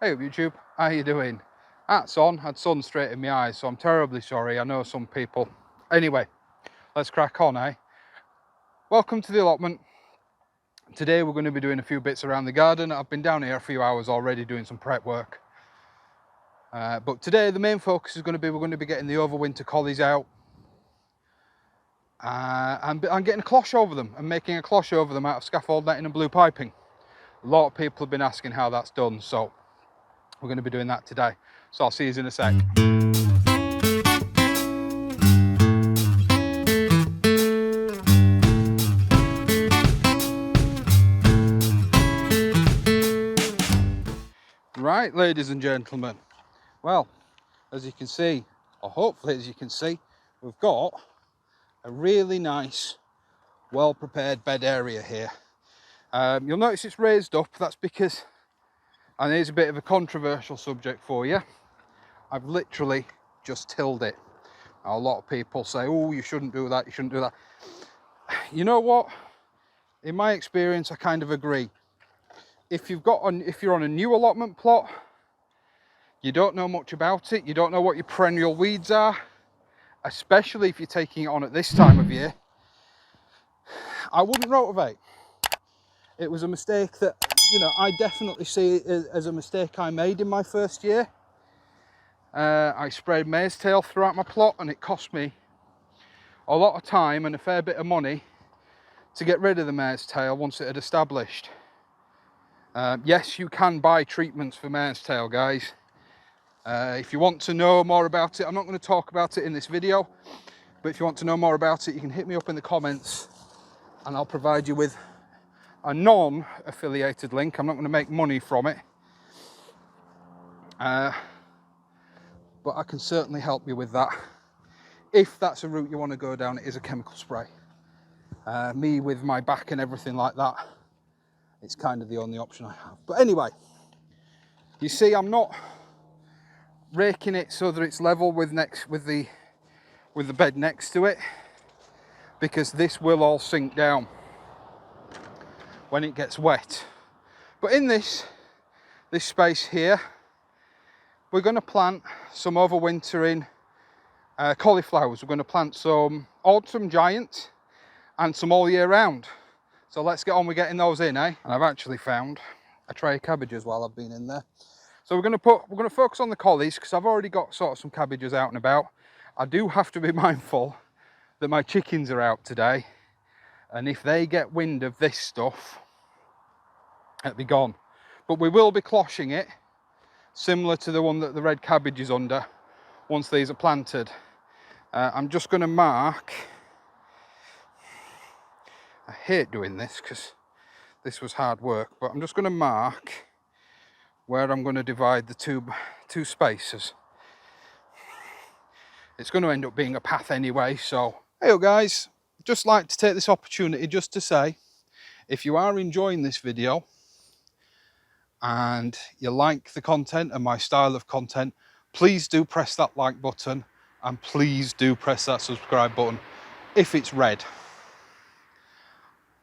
Hey up YouTube, how you doing? That's on, had sun straight in my eyes, so I'm terribly sorry. I know some people. Anyway, let's crack on, eh? Welcome to the allotment. Today we're going to be doing a few bits around the garden. I've been down here a few hours already doing some prep work. But today the main focus is going to be, we're going to be getting the Winter Collies out. And getting a cloche over them and making a cloche over them out of scaffold netting and blue piping. A lot of people have been asking how that's done, so we're going to be doing that today. So I'll see you in a sec. Right, ladies and gentlemen. Well, as you can see, or hopefully as you can see, we've got a really nice, well-prepared bed area here. You'll notice it's raised up. That's because, and here's a bit of a controversial subject for you, I've literally just tilled it. Now, a lot of people say, oh, you shouldn't do that, you shouldn't do that. You know what? In my experience, I kind of agree. If you're on a new allotment plot, you don't know much about it, you don't know what your perennial weeds are, especially if you're taking it on at this time of year, I wouldn't rotivate. It was a mistake that, you know, I definitely see it as a mistake I made in my first year. I sprayed mare's tail throughout my plot, and it cost me a lot of time and a fair bit of money to get rid of the mare's tail once it had established. Yes, you can buy treatments for mare's tail, guys. If you want to know more about it, I'm not going to talk about it in this video, but if you want to know more about it, you can hit me up in the comments and I'll provide you with a non-affiliated link. I'm not going to make money from it, but I can certainly help you with that. If that's a route you want to go down, it is a chemical spray. Me with my back and everything like that, it's kind of the only option I have. But anyway, you see, I'm not raking it so that it's level with the bed next to it, because this will all sink down when it gets wet. But in this space here, we're going to plant some overwintering cauliflowers. We're going to plant some autumn giant and some all year round. So let's get on with getting those in, eh? And I've actually found a tray of cabbages while I've been in there. So we're going to focus on the collies, because I've already got sort of some cabbages out and about. I do have to be mindful that my chickens are out today, and if they get wind of this stuff, it'll be gone. But we will be cloching it, similar to the one that the red cabbage is under, once these are planted. I'm just going to mark, I hate doing this because this was hard work, but I'm just going to mark where I'm going to divide the two spaces. It's going to end up being a path anyway. So hey guys, just like to take this opportunity just to say, if you are enjoying this video and you like the content and my style of content, please do press that like button, and please do press that subscribe button if it's red.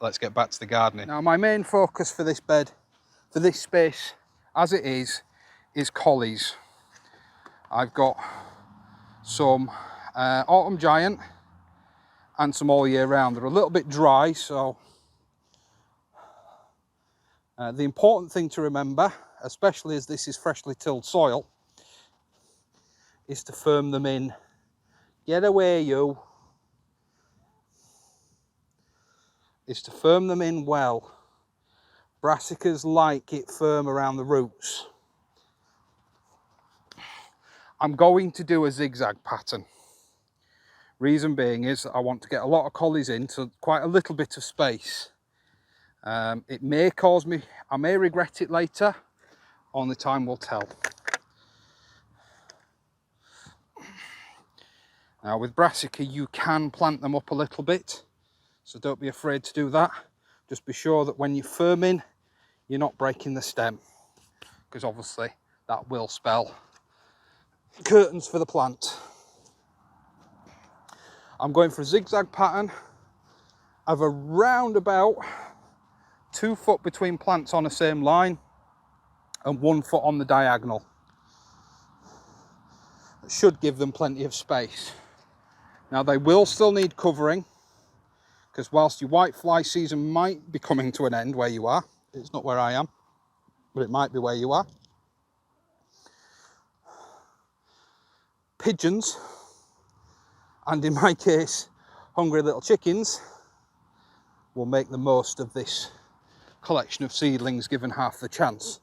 Let's get back to the gardening. Now, my main focus for this bed, for this space as it is collies. I've got some autumn giant and some all year round. They're a little bit dry, so the important thing to remember, especially as this is freshly tilled soil, is to firm them in. Get away, you. Is to firm them in well. Brassicas like it firm around the roots. I'm going to do a zigzag pattern. Reason being is I want to get a lot of collies into quite a little bit of space. It may cause me, I may regret it later, only time will tell. Now with brassica you can plant them up a little bit, so don't be afraid to do that. Just be sure that when you're firming, you're not breaking the stem, because obviously that will spell curtains for the plant. I'm going for a zigzag pattern of around about 2 foot between plants on the same line. and 1 foot on the diagonal. That should give them plenty of space. Now they will still need covering, because whilst your whitefly season might be coming to an end where you are, it's not where I am, but it might be where you are. Pigeons, and in my case, hungry little chickens, will make the most of this collection of seedlings given half the chance.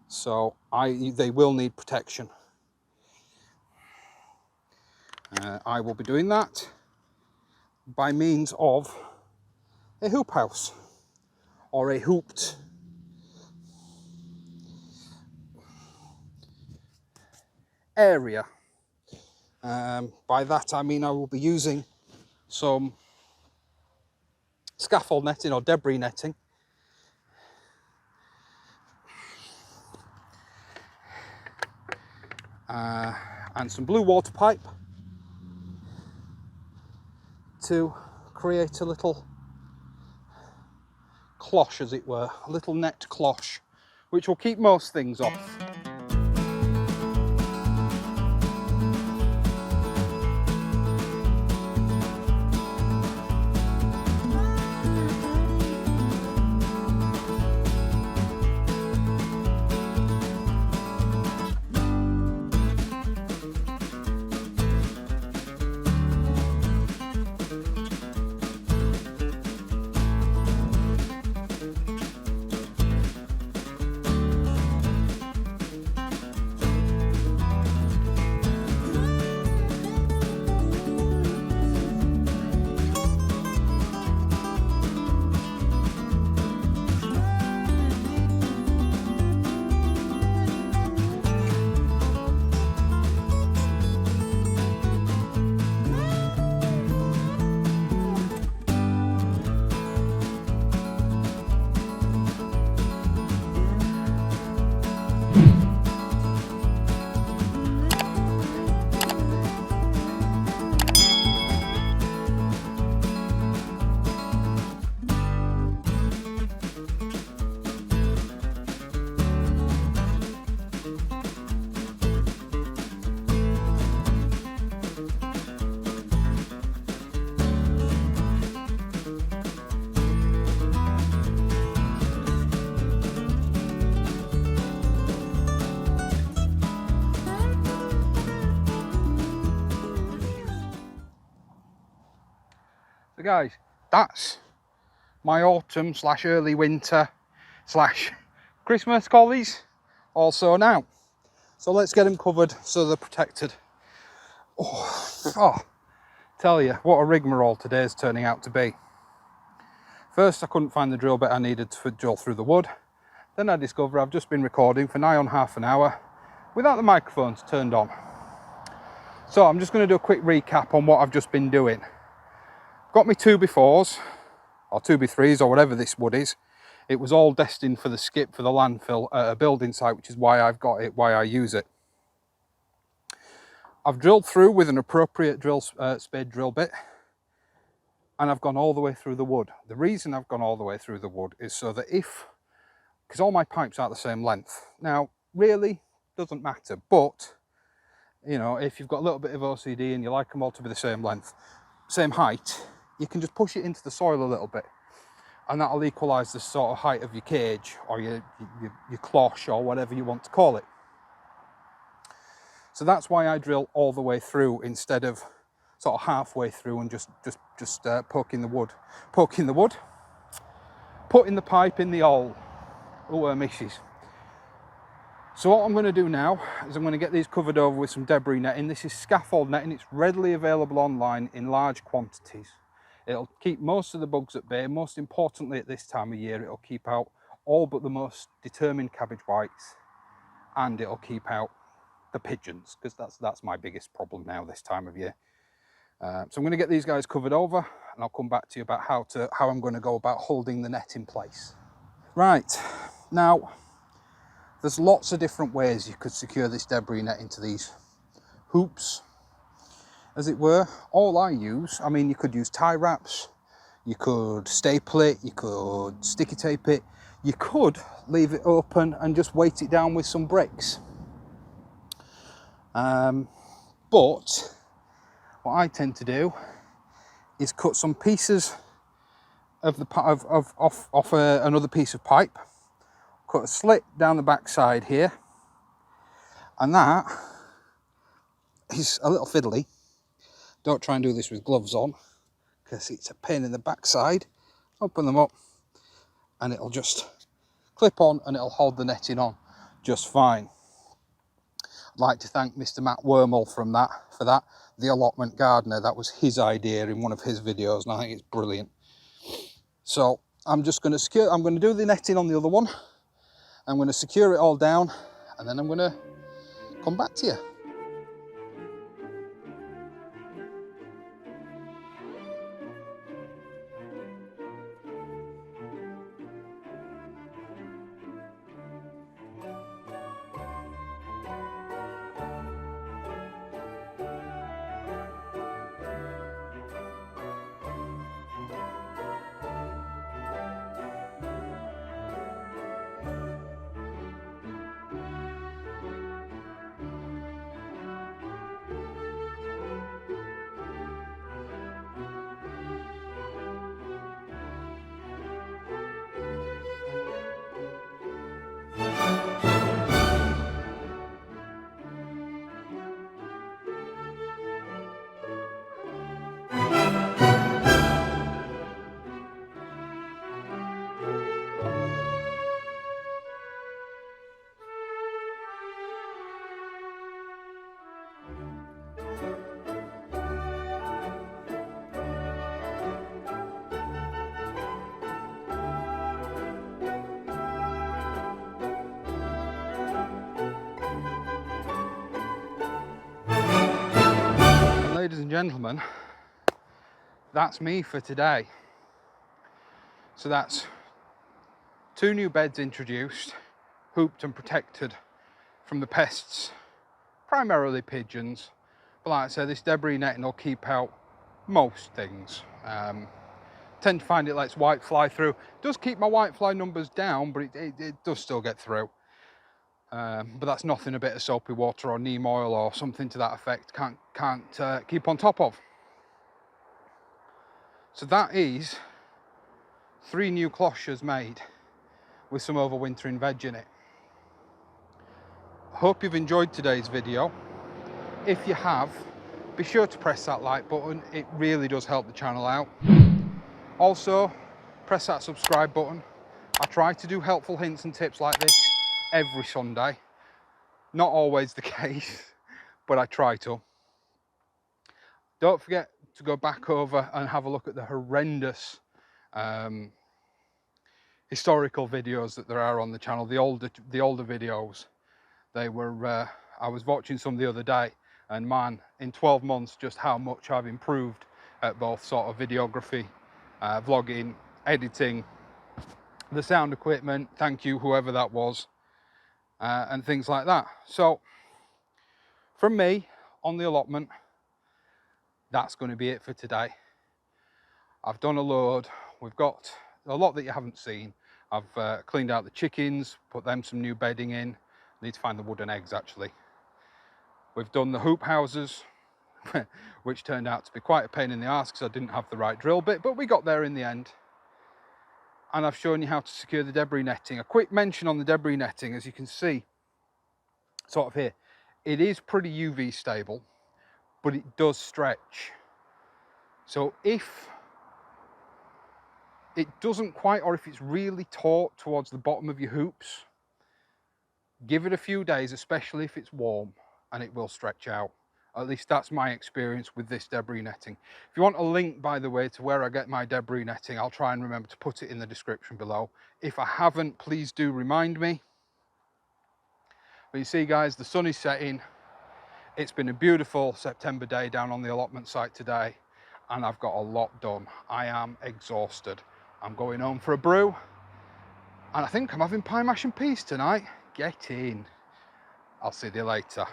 So they will need protection. I will be doing that by means of a hoop house, or a hooped area. By that I mean I will be using some scaffold netting or debris netting, and some blue water pipe to create a little cloche, as it were, a little net cloche, which will keep most things off. So guys, that's my autumn / early winter / Christmas collies also now. So let's get them covered so they're protected. Oh, tell you what a rigmarole today's turning out to be. First, I couldn't find the drill bit I needed to drill through the wood. Then I discover I've just been recording for nigh on half an hour without the microphones turned on. So I'm just going to do a quick recap on what I've just been doing. Got me 2x4s or 2x3s or whatever this wood is. It was all destined for the skip for the landfill at a building site, which is why I've got it, why I use it. I've drilled through with an appropriate spade drill bit, and I've gone all the way through the wood. The reason I've gone all the way through the wood is so that because all my pipes are the same length. Now, really doesn't matter, but you know, if you've got a little bit of OCD and you like them all to be the same length, same height, you can just push it into the soil a little bit, and that'll equalise the sort of height of your cage or your cloche or whatever you want to call it. So that's why I drill all the way through instead of sort of halfway through and just poking the wood, putting the pipe in the hole. Oh, misses. So what I'm going to do now is I'm going to get these covered over with some debris netting. This is scaffold netting. It's readily available online in large quantities. It'll keep most of the bugs at bay. Most importantly, at this time of year, it'll keep out all but the most determined cabbage whites, and it'll keep out the pigeons, because that's my biggest problem now this time of year. So I'm going to get these guys covered over, and I'll come back to you about how I'm going to go about holding the net in place. Right, now there's lots of different ways you could secure this debris net into these hoops, as it were. All I use, I mean, you could use tie wraps, you could staple it, you could sticky tape it, you could leave it open and just weight it down with some bricks. But what I tend to do is cut some pieces of the off another piece of pipe, cut a slit down the back side here, and that is a little fiddly. Don't try and do this with gloves on, because it's a pain in the backside. Open them up and it'll just clip on and it'll hold the netting on just fine. I'd like to thank Mr. Matt Wormel for that, the allotment gardener. That was his idea in one of his videos, and I think it's brilliant. So I'm just going to I'm going to do the netting on the other one. I'm going to secure it all down, and then I'm going to come back to you. Ladies and gentlemen, that's me for today. So that's 2 new beds introduced, hooped and protected from the pests, primarily pigeons. But like I said, this debris netting will keep out most things. Tend to find it lets whitefly through. It does keep my whitefly numbers down, but it does still get through. But that's nothing a bit of soapy water or neem oil or something to that effect can't keep on top of. So that is 3 new cloches made with some overwintering veg in it. Hope you've enjoyed today's video. If you have, be sure to press that like button. It really does help the channel out. Also, press that subscribe button. I try to do helpful hints and tips like this every Sunday. Not always the case, but I try to. Don't forget to go back over and have a look at the horrendous historical videos that there are on the channel, the older videos. They were, I was watching some the other day, and man, in 12 months, just how much I've improved at both sort of videography, vlogging, editing, the sound equipment, thank you whoever that was, and things like that. So from me on the allotment, that's going to be it for today. I've done a load. We've got a lot that you haven't seen. I've cleaned out the chickens, put them some new bedding in. Need to find the wooden eggs actually. We've done the hoop houses, which turned out to be quite a pain in the arse because I didn't have the right drill bit, but we got there in the end. And I've shown you how to secure the debris netting. A quick mention on the debris netting, as you can see, sort of here, it is pretty UV stable, but it does stretch. So if it doesn't quite, or if it's really taut towards the bottom of your hoops, give it a few days, especially if it's warm, and it will stretch out. At least that's my experience with this debris netting. If you want a link, by the way, to where I get my debris netting, I'll try and remember to put it in the description below. If I haven't, please do remind me. But you see, guys, the sun is setting. It's been a beautiful September day down on the allotment site today, and I've got a lot done. I am exhausted. I'm going home for a brew, and I think I'm having pie mash and peas tonight. Get in. I'll see you later.